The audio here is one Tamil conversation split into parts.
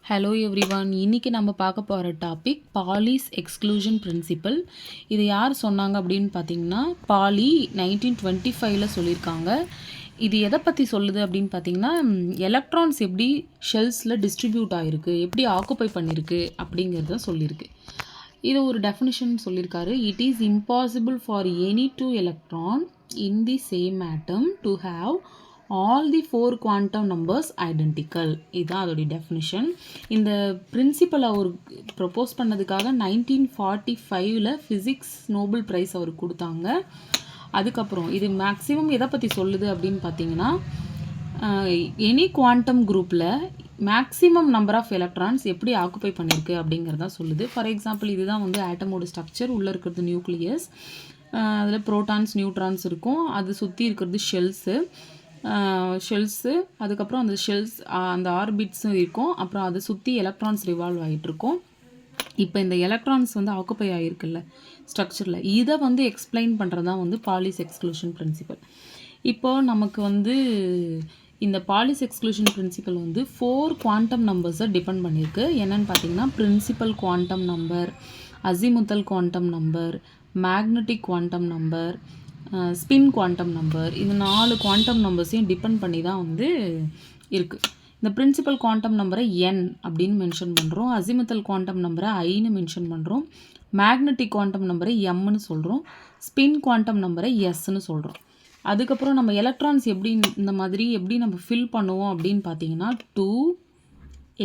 Hello everyone. இன்னைக்கு நம்ம பார்க்க போகிற டாபிக் பாலிஸ் எக்ஸ்க்ளூஷன் பிரின்சிபல். இது யார் சொன்னாங்க அப்படின்னு பார்த்தீங்கன்னா, பாலி 1925 சொல்லியிருக்காங்க. இது எதை பற்றி சொல்லுது அப்படின்னு பார்த்தீங்கன்னா, எலக்ட்ரான்ஸ் எப்படி ஷெல்ஸில் டிஸ்ட்ரிபியூட் ஆகிருக்கு, எப்படி ஆக்குப்பை பண்ணியிருக்கு அப்படிங்கிறத சொல்லியிருக்கு. இது ஒரு டெஃபினிஷன் சொல்லியிருக்காரு. It is impossible for any two electron in the same atom to have all the 4 quantum numbers identical. இதுதான் அதோடைய டெஃபினிஷன். இந்த பிரின்சிபல் அவர் ப்ரப்போஸ் பண்ணதுக்காக 1945 ஃபிசிக்ஸ் நோபல் ப்ரைஸ் அவருக்கு கொடுத்தாங்க. அதுக்கப்புறம் இது மேக்ஸிமம் எதை பற்றி சொல்லுது அப்படின்னு பார்த்தீங்கன்னா, எனி குவாண்டம் குரூப்பில் மேக்ஸிமம் நம்பர் ஆஃப் எலக்ட்ரான்ஸ் எப்படி ஆக்குப்பை பண்ணியிருக்கு அப்படிங்கிறதா சொல்லுது. ஃபார் எக்ஸாம்பிள் இதுதான் வந்து ஆட்டமோட ஸ்ட்ரக்சர். உள்ளே இருக்கிறது நியூக்ளியஸ், அதில் ப்ரோட்டான்ஸ் நியூட்ரான்ஸ் இருக்கும், அது சுற்றி இருக்கிறது ஷெல்ஸு, அதுக்கப்புறம் அந்த ஷெல்ஸ் அந்த ஆர்பிட்ஸும் இருக்கும், அப்புறம் அதை சுற்றி எலக்ட்ரான்ஸ் ரிவால்வ் ஆகிட்டுருக்கும். இப்போ இந்த எலக்ட்ரான்ஸ் வந்து ஆக்குப்பை ஆகிருக்குல்ல ஸ்ட்ரக்சரில், இதை வந்து எக்ஸ்பிளைன் பண்ணுறது தான் வந்து பாலிஸ் எக்ஸ்க்ளூஷன் பிரின்சிபல். இப்போது நமக்கு வந்து இந்த பாலிஸ் எக்ஸ்க்ளூஷன் பிரின்சிபல் வந்து 4 குவாண்டம் நம்பர்ஸை டிபெண்ட் பண்ணியிருக்கு. என்னென்னு பார்த்தீங்கன்னா, principal quantum number, azimuthal quantum number, magnetic quantum number, spin quantum number. இந்த 4 குவாண்டம் நம்பர்ஸையும் டிபெண்ட் பண்ணி தான் வந்து இருக்குது. இந்த பிரின்சிபல் குவாண்டம் நம்பரை n அப்படின்னு மென்ஷன் பண்ணுறோம், அசிமுத்தல் குவாண்டம் நம்பரை ஐன்னு மென்ஷன் பண்ணுறோம், மேக்னெட்டிக் குவாண்டம் நம்பரை mன்னு சொல்கிறோம், ஸ்பின் குவாண்டம் நம்பரை sன்னு சொல்கிறோம். அதுக்கப்புறம் நம்ம எலக்ட்ரான்ஸ் எப்படி இந்த மாதிரி எப்படி நம்ம ஃபில் பண்ணுவோம் அப்படின்னு பார்த்தீங்கன்னா, 2,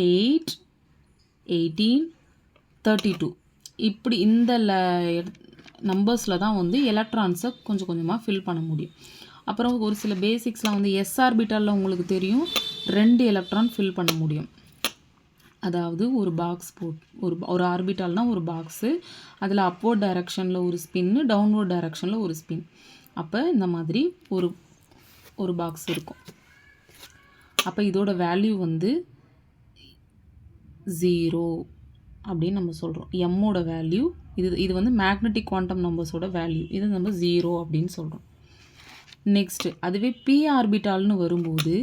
8, 18, 32 இப்படி இந்த நம்பர்ஸில் தான் வந்து எலக்ட்ரான்ஸை கொஞ்சம் கொஞ்சமாக ஃபில் பண்ண முடியும். அப்புறம் ஒரு சில பேசிக்ஸ்லாம் வந்து s ஆர்பிட்டாலில் உங்களுக்கு தெரியும் 2 எலக்ட்ரான் ஃபில் பண்ண முடியும். அதாவது ஒரு பாக்ஸ் ஒரு ஆர்பிட்டால்னால் ஒரு பாக்ஸு, அதில் அப்வர்ட் டைரக்ஷனில் ஒரு ஸ்பின்னு, டவுன்வர்ட் டைரக்ஷனில் ஒரு ஸ்பின். அப்போ இந்த மாதிரி ஒரு பாக்ஸ் இருக்கும். அப்போ இதோட வேல்யூ வந்து 0 அப்படின்னு நம்ம சொல்கிறோம். எம்மோட வேல்யூ இது வந்து மேக்னெட்டிக் குவாண்டம் நம்பர்ஸோட வேல்யூ, இது நம்ம 0 அப்படின்னு சொல்கிறோம். நெக்ஸ்ட்டு அதுவே பி ஆர்பிட்டால்னு வரும்போது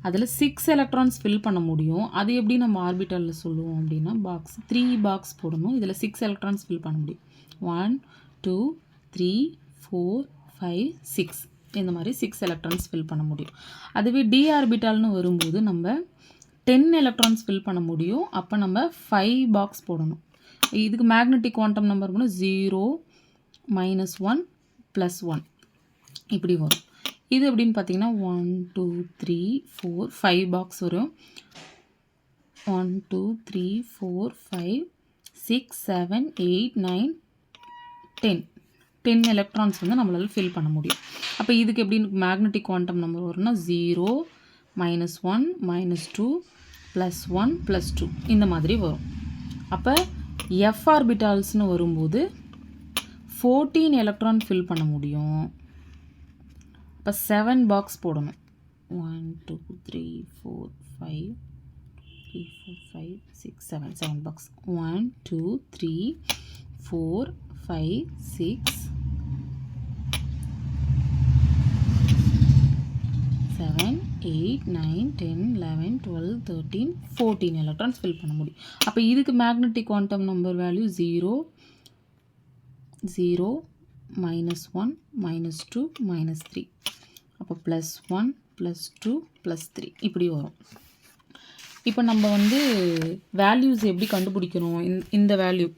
அதில் 6 எலக்ட்ரான்ஸ் ஃபில் பண்ண முடியும். அது எப்படி நம்ம ஆர்பிட்டாலில் சொல்லுவோம் அப்படின்னா, 3 பாக்ஸ் போடணும். இதில் 6 எலக்ட்ரான்ஸ் ஃபில் பண்ண முடியும். 1, 2, 3, 4, 5, 6 இந்த மாதிரி 6 எலக்ட்ரான்ஸ் ஃபில் பண்ண முடியும். அதுவே டி ஆர்பிட்டால்னு வரும்போது நம்ம 10 எலக்ட்ரான்ஸ் ஃபில் பண்ண முடியும். அப்போ நம்ம 5 பாக்ஸ் போடணும். இதுக்கு மேக்னெட்டிக் குவாண்டம் நம்பர் போனால் 0, -1, +1 இப்படி வரும். இது எப்படின்னு பார்த்தீங்கன்னா 1, 2, 3, 4, 5 பாக்ஸ் வரும். 1, 2, 3, 4, 5, 6, 7, 8, 9, 10 எலக்ட்ரான்ஸ் வந்து நம்மளால் ஃபில் பண்ண முடியும். அப்போ இதுக்கு எப்படின்னு மேக்னெட்டிக் குவாண்டம் நம்பர் வரும்னா 0, -1, -2, +1, +2 இந்த மாதிரி வரும். அப்போ எஃப் ஆர்பிட்டால்ஸ்னு வரும்போது 14 எலக்ட்ரான் ஃபில் பண்ண முடியும். இப்போ 7 பாக்ஸ் போடணும். 1, 2, 3, 4, 5, 3, 4, 5, 6, 7 பாக்ஸ். 1, 2, 3, 4, 5, 6, 7, 8, 9, 10, 11, 12, 13, 14 எலக்ட்ரான்ஸ் ஃபில் பண்ண முடியும். அப்போ இதுக்கு மேக்னெட்டிக் குவாண்டம் நம்பர் வேல்யூ 0, -1, -2, -3 அப்போ +1, +2, +3 இப்படி வரும். இப்போ நம்ம வந்து வேல்யூஸ் எப்படி கண்டுபிடிக்கணும், இந்த வேல்யூ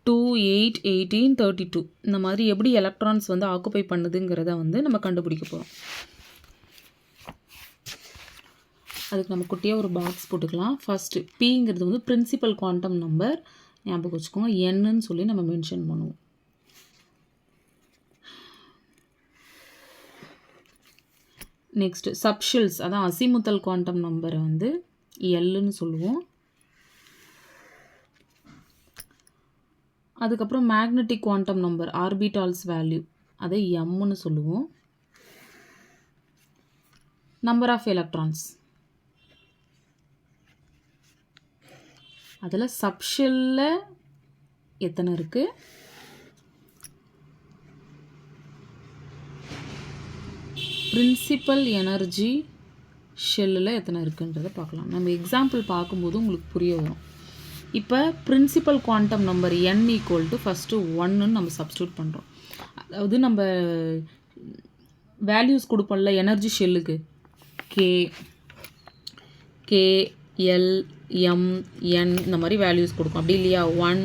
2, 8, 18, 32 இந்த மாதிரி எப்படி எலக்ட்ரான்ஸ் வந்து ஆக்குப்பை பண்ணுதுங்கிறத வந்து நம்ம கண்டுபிடிக்க போகிறோம். அதுக்கு நம்ம குட்டியாக ஒரு பாக்ஸ் போட்டுக்கலாம். ஃபஸ்ட்டு பிங்கிறது வந்து பிரின்சிபல் குவாண்டம் நம்பர், ஞாபகம் வச்சுக்கோங்க. என்னன்னு சொல்லி நம்ம மென்ஷன் பண்ணுவோம். நெக்ஸ்ட்டு சப்ஷெல்ஸ், அதான் அசிமுத்தல் குவாண்டம் நம்பரை வந்து எல்லுன்னு சொல்லுவோம். அதுக்கப்புறம் magnetic quantum number orbitals value அதை எம்னு சொல்லுவோம். நம்பர் ஆஃப் எலக்ட்ரான்ஸ் அதில் சப்ஷெல்லில் எத்தனை இருக்குது, பிரின்சிபல் எனர்ஜி ஷெல்லில் எத்தனை இருக்குன்றதை பார்க்கலாம். நம்ம எக்ஸாம்பிள் பார்க்கும்போது உங்களுக்கு புரிய வரும். இப்போ principal quantum number n equal to first 1ன்னு நம்ம சப்ஸ்டியூட் பண்ணுறோம். அதாவது நம்ம வேல்யூஸ் கொடுப்போம்ல எனர்ஜி ஷெல்லுக்கு கே எல் எம் என் இந்த மாதிரி வேல்யூஸ் கொடுக்கும். அப்படி இல்லையா 1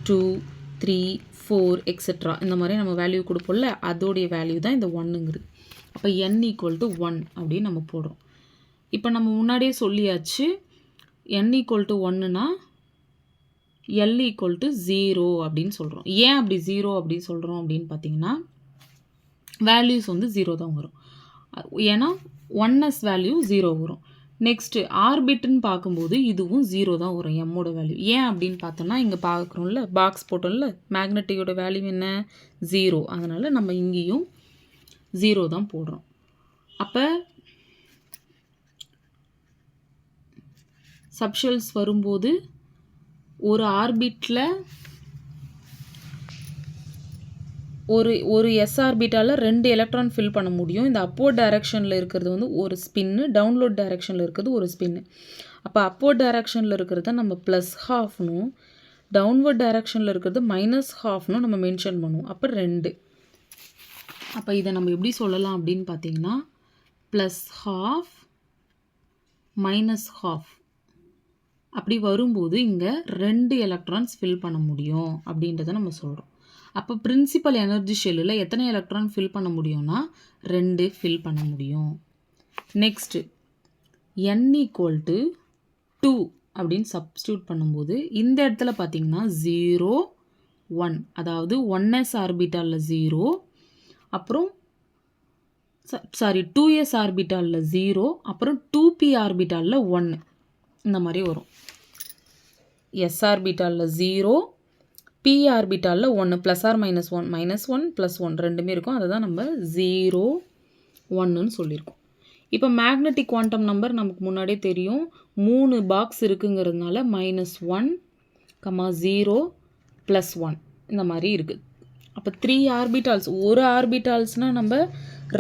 2 3 4 எக்ஸெட்ரா இந்த மாதிரி நம்ம வேல்யூ கொடுப்போம்ல, அதோடைய வேல்யூ தான் இந்த 1ங்கிறது. அப்போ n ஈக்குவல் டு 1 அப்படின்னு நம்ம போடுறோம். இப்போ நம்ம முன்னாடியே சொல்லியாச்சு n ஈக்குவல் டு 1னா L ஈக்குவல் டு 0 அப்படின்னு சொல்கிறோம். ஏன் அப்படி 0 அப்படி சொல்கிறோம் அப்படின்னு பார்த்தீங்கன்னா வேல்யூஸ் வந்து 0 தான் வரும். ஏன்னா 1s வேல்யூ 0 வரும். நெக்ஸ்ட்டு ஆர்பிட்னு பார்க்கும்போது இதுவும் 0 தான் வரும் எம்மோட வேல்யூ. ஏன் அப்படின்னு பார்த்தோன்னா இங்கே பார்க்குறோம்ல பாக்ஸ் போட்டோம்ல மேக்னெட்டிக்கோட வேல்யூ என்ன 0, அதனால் நம்ம இங்கேயும் 0 தான் போடுறோம். அப்போ சப்ஷெல்ஸ் வரும்போது ஒரு ஆர்பிட்டில் ஒரு எஸ் ஆர்பிட்டால் 2 எலக்ட்ரான் ஃபில் பண்ண முடியும். இந்த அப்போர்ட் டைரெக்ஷனில் இருக்கிறது வந்து ஒரு ஸ்பின்னு, டவுன்லோட் டைரெக்ஷனில் இருக்கிறது ஒரு ஸ்பின்னு. அப்போ அப்போர்ட் டைரெக்ஷனில் இருக்கிறத நம்ம +12னும் டவுன்வர்ட் டைரெக்ஷனில் இருக்கிறது -12னும் நம்ம மென்ஷன் பண்ணுவோம். அப்போ 2. அப்போ இதை நம்ம எப்படி சொல்லலாம் அப்படின்னு பார்த்தீங்கன்னா +12 -12 அப்படி வரும்போது இங்கே 2 எலக்ட்ரான்ஸ் ஃபில் பண்ண முடியும் அப்படின்றத நம்ம சொல்கிறோம். அப்போ பிரின்சிபல் எனர்ஜி ஷெல்லில் எத்தனை எலக்ட்ரான் ஃபில் பண்ண முடியும்னா 2 ஃபில் பண்ண முடியும். நெக்ஸ்ட்டு n ஈக்குவல் டு 2 அப்படின்னு சப்ஸ்டியூட் பண்ணும்போது இந்த இடத்துல பார்த்தீங்கன்னா 0 1, அதாவது 1s ஆர்பிட்டாலில் 0, அப்புறம் 2s ஆர்பிட்டாலில் 0, அப்புறம் 2p ஆர்பிட்டாலில் 1 இந்த மாதிரி வரும். s ஆர்பிட்டாலில் 0, p ஆர்பிட்டாலில் 1 +or -1 -1 +1 ரெண்டுமே இருக்கும். அதை தான் நம்ம 0 1ன்னு சொல்லியிருக்கோம். இப்போ மேக்னெட்டிக் குவாண்டம் நம்பர் நமக்கு முன்னாடியே தெரியும். 3 பாக்ஸ் இருக்குங்கிறதுனால -1, 0 +1 இந்த மாதிரி இருக்குது. அப்போ 3 ஆர்பிட்டால்ஸ், ஒரு ஆர்பிட்டால்ஸ்னால் நம்ம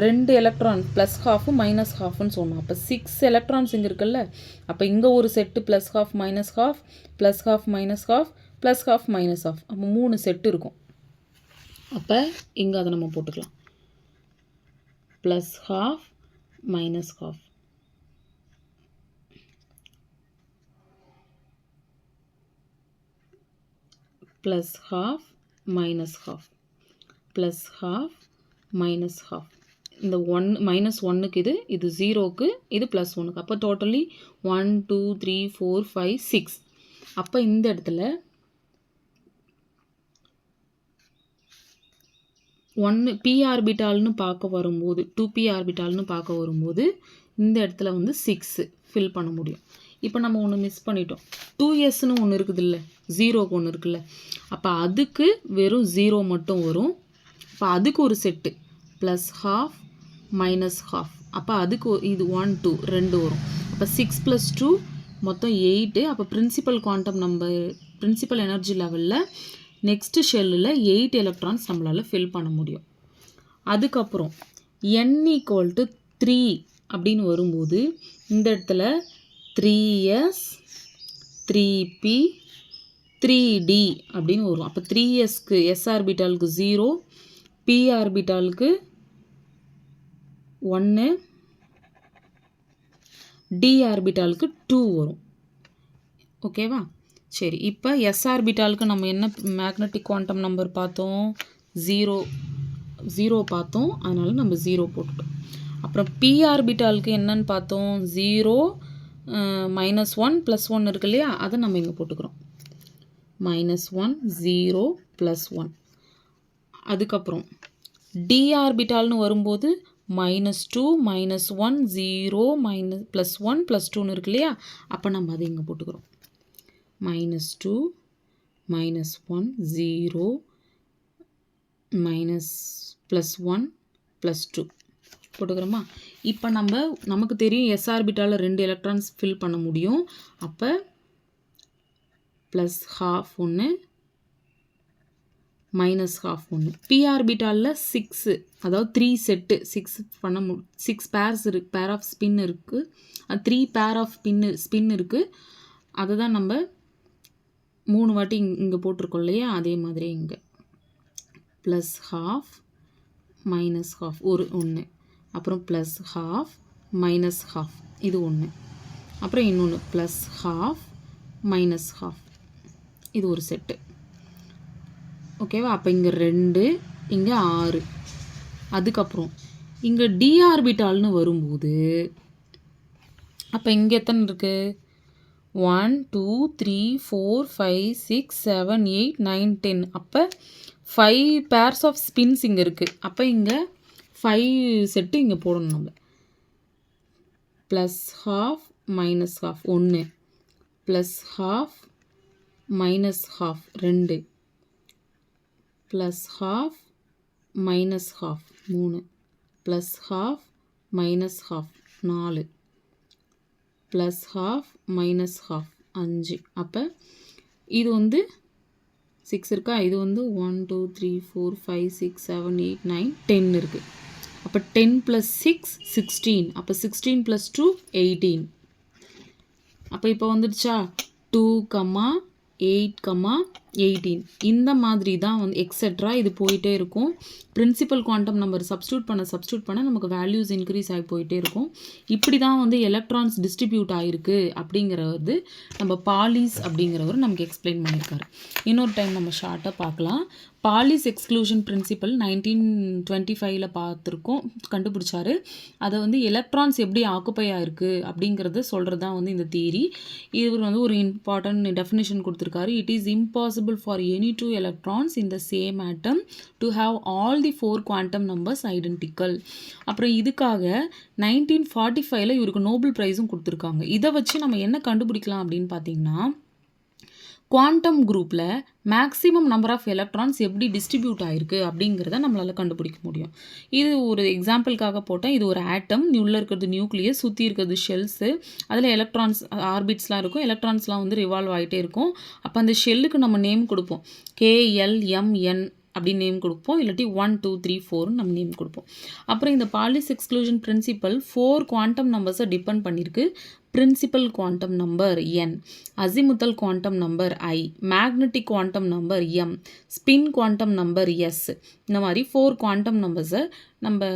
2 எலக்ட்ரான் +12 -12ன்னு சொன்னோம். அப்போ 6 எலக்ட்ரான்ஸ் இங்கே இருக்குல்ல, அப்போ இங்கே ஒரு செட்டு +12 -12 +12 -12 +12 -12 அப்போ 3 செட்டு இருக்கும். அப்போ இங்கே அதை நம்ம போட்டுக்கலாம் +12 -12 +12 -12 +12 -12 இந்த 1 -1க்கு இது 0க்கு இது +1க்கு. அப்போ டோட்டலி 1 2 3 4 5 6. அப்போ இந்த இடத்துல 1 p ஆர்பிட்டால்னு பார்க்க வரும்போது 2p ஆர்பிட்டால்னு பார்க்க வரும்போது இந்த இடத்துல வந்து 6 ஃபில் பண்ண முடியும். இப்போ நம்ம ஒன்று மிஸ் பண்ணிட்டோம். 2sன்னு ஒன்று இருக்குது இல்லை, 0க்கு ஒன்று இருக்குல்ல, அப்போ அதுக்கு வெறும் 0 மட்டும் வரும். அப்போ அதுக்கு ஒரு செட்டு +12 -12 அப்போ அதுக்கு இது 1 2 2 வரும். அப்போ 6 + 2 மொத்தம் 8. அப்போ principal quantum number principal energy லெவலில் நெக்ஸ்ட் ஷெல்லில் 8 எலக்ட்ரான்ஸ் நம்மளால் ஃபில் பண்ண முடியும். அதுக்கப்புறம் n ஈக்குவல் டு 3 அப்படின்னு வரும்போது இந்த இடத்துல 3s 3p 3d அப்படின்னு வரும். அப்போ 3sக்கு s ஆர்பிட்டாலுக்கு 0, p ஆர்பிட்டாலுக்கு 1, d ஆர்பிட்டாலுக்கு 2 வரும். ஓகேவா? சரி, இப்போ s ஆர்பிட்டாலுக்கு நம்ம என்ன மேக்னெட்டிக் குவாண்டம் நம்பர் பார்த்தோம்? 0 பார்த்தோம், அதனால் நம்ம 0 போட்டுட்டோம். அப்புறம் p ஆர்பிட்டாலுக்கு என்னன்னு பார்த்தோம்? 0 -1 +1 இருக்கு இல்லையா, அதை நம்ம இங்கே போட்டுக்கிறோம். -1 0 +1. அதுக்கப்புறம் d ஆர்பிட்டால்னு வரும்போது -2 -1 0 +1 +2ன்னு இருக்கு இல்லையா, அப்போ நம்ம அதை இங்கே போட்டுக்கிறோம். -2 -1 0 +1 +2 போட்டுக்கிறோமா? இப்போ நமக்கு தெரியும் s ஆர்பிட்டாலில் 2 எலக்ட்ரான்ஸ் ஃபில் பண்ண முடியும். அப்போ +12 ஒன்று மைனஸ் ஹாஃப் ஒன்று. பி ஆர்பிட்டாலில் 6, அதாவது 3 செட்டு 6 பேர்ஸ் இருக்குது, பேர் ஆஃப் ஸ்பின் இருக்குது, 3 பேர் ஆஃப் ஸ்பின் இருக்குது. அதை தான் நம்ம 3 வாட்டி இங்கே போட்டிருக்கோம் இல்லையா, அதே மாதிரி இங்கே ப்ளஸ் ஹாஃப் மைனஸ் ஹாஃப் ஒன்று, அப்புறம் ப்ளஸ் ஹாஃப் மைனஸ் ஹாஃப் இது ஒன்று, அப்புறம் இன்னொன்று ப்ளஸ் ஹாஃப் மைனஸ் ஹாஃப் இது ஒரு செட்டு. ஓகேவா? அப்போ இங்கே 2, இங்கே 6. அதுக்கப்புறம் இங்கே டி ஆர்பிட்டால்னு வரும்போது அப்போ இங்கே எத்தனை இருக்குது? 1 2 3 4 5 6 7 8 9 10. அப்போ 5 பேர்ஸ் ஆஃப் ஸ்பின்ஸ் இங்கே இருக்குது. அப்போ இங்கே 5 செட்டு இங்கே போடணும் நம்ம. Plus half minus half 1, plus half minus half 2, plus half minus half 3, plus half minus half 4, plus half minus half 5. அப்போ இது வந்து 6 இருக்கா, இது வந்து 1 2 3 4 5 6 7 8 9 10 இருக்குது. அப்போ 10 + 6 16. அப்போ 16 + 2 18. அப்போ இப்போ வந்துடுச்சா 2, 8, 18. இந்த மாதிரி தான் வந்து எக்ஸெட்ரா இது போயிட்டே இருக்கும். பிரின்சிபல் குவாண்டம் நம்பர் சப்ஸ்டியூட் பண்ண நமக்கு வேல்யூஸ் இன்க்ரீஸ் ஆகி போயிட்டே இருக்கும். இப்படி தான் வந்து எலக்ட்ரான்ஸ் டிஸ்ட்ரிபியூட் ஆகிருக்கு அப்படிங்கிறது நம்ம பாலிஸ் அப்படிங்கிறவர் நமக்கு எக்ஸ்பிளைன் பண்ணியிருக்காரு. இன்னொரு டைம் நம்ம ஷார்ட்டாக பார்க்கலாம். பாலிஸ் எக்ஸ்க்ளூஷன் பிரின்சிபல் 1925 பார்த்துருக்கோம், கண்டுபிடிச்சாரு. அதை வந்து எலக்ட்ரான்ஸ் எப்படி ஆக்குப்பை ஆயிருக்கு அப்படிங்கிறத சொல்கிறது தான் வந்து இந்த தியரி. இவர் வந்து ஒரு இம்பார்ட்டன்ட் டெஃபினிஷன் கொடுத்துருக்காரு. It is impossible for any 2 electrons in the same atom to have all the 4 quantum numbers identical. அப்புறம் இதுக்காக 1945 இவருக்கு நோபல் ப்ரைஸும் கொடுத்துருக்காங்க. இதை வச்சு நம்ம என்ன கண்டுபிடிக்கலாம் அப்படின்னு பார்த்தீங்கன்னா, குவாண்டம் குரூப்பில் மேக்ஸிமம் நம்பர் ஆஃப் எலக்ட்ரான்ஸ் எப்படி டிஸ்ட்ரிபியூட் ஆகிருக்கு அப்படிங்கிறத நம்மளால் கண்டுபிடிக்க முடியும். இது ஒரு எக்ஸாம்பிளுக்காக போட்டேன். இது ஒரு ஆட்டம், உள்ளே இருக்கிறது நியூக்ளியஸ், சுற்றி இருக்கிறது ஷெல்ஸு, அதில் எலக்ட்ரான்ஸ் ஆர்பிட்ஸ்லாம் இருக்கும், எலக்ட்ரான்ஸ்லாம் வந்து ரிவால்வ் ஆகிட்டே இருக்கும். அப்போ அந்த ஷெல்லுக்கு நம்ம நேம் கொடுப்போம், KLMN அப்படின்னு நேம் கொடுப்போம், இல்லாட்டி 1 2 3 4 நம்ம நேம் கொடுப்போம். அப்புறம் இந்த பாலிஸ் எக்ஸ்க்ளூஷன் பிரின்சிபல் 4 குவாண்டம் நம்பர்ஸை டிபெண்ட் பண்ணியிருக்கு. Principal quantum number n, azimuthal quantum number i, magnetic quantum number m, spin quantum number s. இந்த மாதிரி 4 குவாண்டம் நம்பர்ஸை நம்ம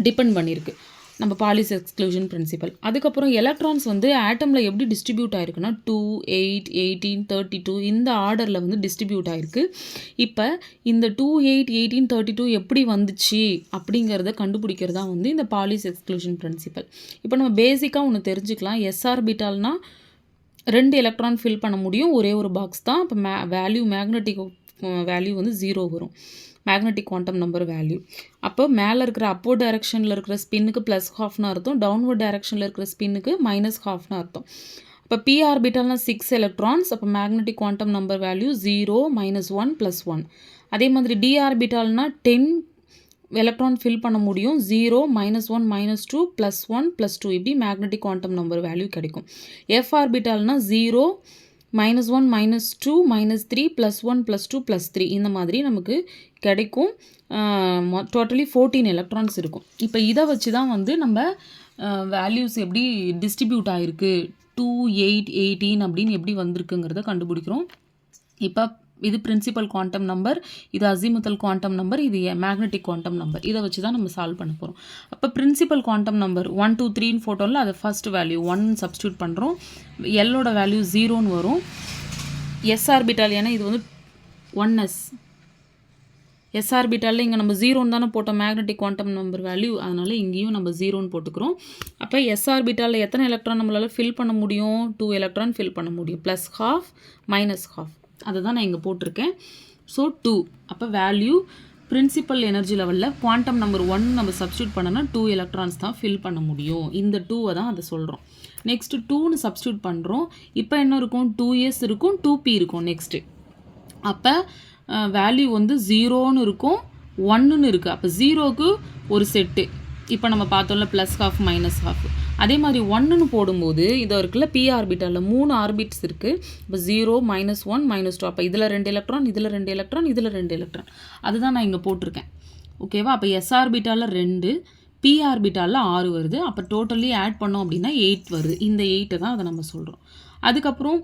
டிபெண்ட் பண்ணியிருக்கு நம்ம பாலிஸ் எக்ஸ்க்ளூஷன் பிரின்சிபல். அதுக்கப்புறம் எலக்ட்ரான்ஸ் வந்து ஆட்டமில் எப்படி டிஸ்ட்ரிபியூட் ஆகிருக்குன்னா 2 8 18 32 இந்த ஆர்டரில் வந்து டிஸ்ட்ரிபியூட் ஆகிருக்கு. இப்போ இந்த 2 8 18 32 எப்படி வந்துச்சு அப்படிங்கிறத கண்டுபிடிக்கிறதா வந்து இந்த பாலிஸ் எக்ஸ்க்ளூஷன் பிரின்சிபல். இப்போ நம்ம பேசிக்காக ஒன்று தெரிஞ்சுக்கலாம். SR-பிட்டால்னா 2 எலக்ட்ரான் ஃபில் பண்ண முடியும், ஒரே ஒரு பாக்ஸ் தான். இப்போ மேக்னெட்டிக் வேல்யூ வந்து 0 வரும், மேக்னெட்டிக் குவாண்டம் நம்பர் வேல்யூ. அப்போ மேலே இருக்கிற அப்போர்ட் டைரக்ஷனில் இருக்கிற ஸ்பின்னுக்கு ப்ளஸ் ஹாஃப்னு அர்த்தம், டவுன்வர்ட் டைரக்ஷனில் இருக்கிற ஸ்பின்னுக்கு மைனஸ் ஹாஃப்னு அர்த்தம். இப்போ பி ஆர்பிட்டால்னா 6 எலக்ட்ரான்ஸ், அப்போ மேக்னெட்டிக் குவாண்டம் நம்பர் வேல்யூ 0 -1 +1. அதே மாதிரி டி ஆர்பிட்டால்னா 10 எலக்ட்ரான் ஃபில் பண்ண முடியும், 0 -1 -2 +1 +2 இப்படி மேக்னெட்டிக் குவாண்டம் நம்பர் வேல்யூ கிடைக்கும். எஃப் ஆர்பிட்டால்னா 0 -1 -2 -3 +1 +2 +3 இந்த மாதிரி நமக்கு கிடைக்கும். டோட்டலி 14 எலக்ட்ரான்ஸ் இருக்கும். இப்போ இதை வச்சு தான் வந்து நம்ம வேல்யூஸ் எப்படி டிஸ்ட்ரிபியூட் ஆகிருக்கு 2 8 18 அப்படின்னு எப்படி வந்திருக்குங்கிறத கண்டுபிடிக்கிறோம். இப்போ இது பிரின்சிபல் குவாண்டம் நம்பர், இது அசிமுத்தல் குவாண்டம் நம்பர், இது மேக்னெட்டிக் குவாண்டம் நம்பர். இதை வச்சு தான் நம்ம சால்வ் பண்ண போகிறோம். அப்போ பிரின்சிபல் குவாண்டம் நம்பர் 1 2 3ன்னு ஃபோட்டோவில் அதை ஃபர்ஸ்ட் வேல்யூ 1 சப்ஸ்டியூட் பண்ணுறோம், எல்லோட வேல்யூ 0ன்னு வரும். எஸ்ஆர்பிட்டால் ஏன்னா இது வந்து 1s, எஸ்ஆர்பிட்டாலில் இங்கே நம்ம 0ன்னு தானே போட்டோம் மேக்னெட்டிக் குவாண்டம் நம்பர் வேல்யூ, அதனால் இங்கேயும் நம்ம 0ன்னு போட்டுக்கிறோம். அப்போ எஸ்ஆர்பிட்டாலில் எத்தனை எலக்ட்ரான் நம்மளால் ஃபில் பண்ண முடியும்? 2 எலக்ட்ரான் ஃபில் பண்ண முடியும், ப்ளஸ் ஹாஃப் மைனஸ் ஹாஃப், அதை தான் நான் இங்கே போட்டிருக்கேன். ஸோ 2. அப்போ வேல்யூ பிரின்சிபல் எனர்ஜி லெவலில் குவாண்டம் நம்பர் 1 நம்ம சப்ஸ்டியூட் பண்ணோன்னா 2 எலக்ட்ரான்ஸ் தான் ஃபில் பண்ண முடியும். இந்த 2வை தான் அதை சொல்கிறோம். நெக்ஸ்ட்டு 2ன்னு சப்ஸ்டியூட் பண்ணுறோம். இப்போ என்ன இருக்கும்? 2s இருக்கும், 2p இருக்கும் நெக்ஸ்ட்டு. அப்போ வேல்யூ வந்து 0ன்னு இருக்கும், 1ன்னு இருக்குது. அப்போ 0க்கு ஒரு செட்டு, இப்போ நம்ம பார்த்தோம்ல ப்ளஸ் ஹாஃப் மைனஸ் ஹாஃப். அதே மாதிரி 1ன்னு போடும்போது இதோ இருக்குல்ல p ஆர்பிட்டாலில் 3 ஆர்பிட்ஸ் இருக்குது. இப்போ 0 -1 -2. அப்போ இதில் 2 எலக்ட்ரான், இதில் 2 எலக்ட்ரான், இதில் 2 எலக்ட்ரான். அதுதான் நான் இங்கே போட்டிருக்கேன். ஓகேவா? அப்போ s ஆர்பிட்டாலில் 2, p ஆர்பிட்டாலில் 6 வருது. அப்போ டோட்டலி ஆட் பண்ணோம் அப்படின்னா 8 வருது. இந்த 8 தான் அதை நம்ம சொல்கிறோம். அதுக்கப்புறம்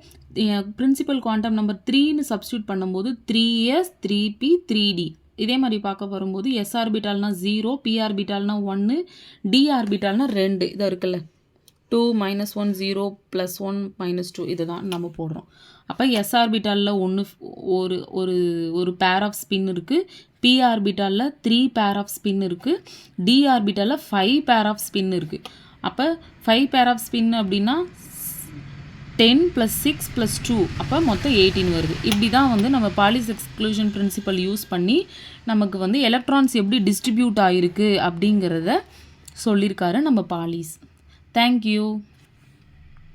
பிரின்சிபல் குவாண்டம் நம்பர் 3ன்னு சப்ஸ்டியூட் பண்ணும்போது 3s 3p 3d. இதே மாதிரி பார்க்க வரும்போது s ஆர்பிட்டால்னா 0, p ஆர்பிட்டால்னா 1, d ஆர்பிட்டால்னா 2. இதாக இருக்குல்ல 2 -1 0 +1 -2 இதுதான் நம்ம போடுறோம். அப்போ s ஆர்பிட்டாலில் ஒரு பேர் ஆஃப் ஸ்பின் இருக்குது, p ஆர்பிட்டாலில் 3 பேர் ஆஃப் ஸ்பின் இருக்குது, d ஆர்பிட்டாலில் 5 பேர் ஆஃப் ஸ்பின் இருக்குது. அப்போ 5 பேர் ஆஃப் ஸ்பின் அப்படின்னா 10 + 6 + 2 அப்போ மொத்தம் 18 வருது. இப்படி தான் வந்து நம்ம பாலிஸ் எக்ஸ்க்ளூஷன் பிரின்சிபல் யூஸ் பண்ணி நமக்கு வந்து எலக்ட்ரான்ஸ் எப்படி டிஸ்ட்ரிபியூட் ஆகிருக்கு அப்படிங்கிறத சொல்லியிருக்காரு நம்ம பாலிஸ். தேங்க்யூ.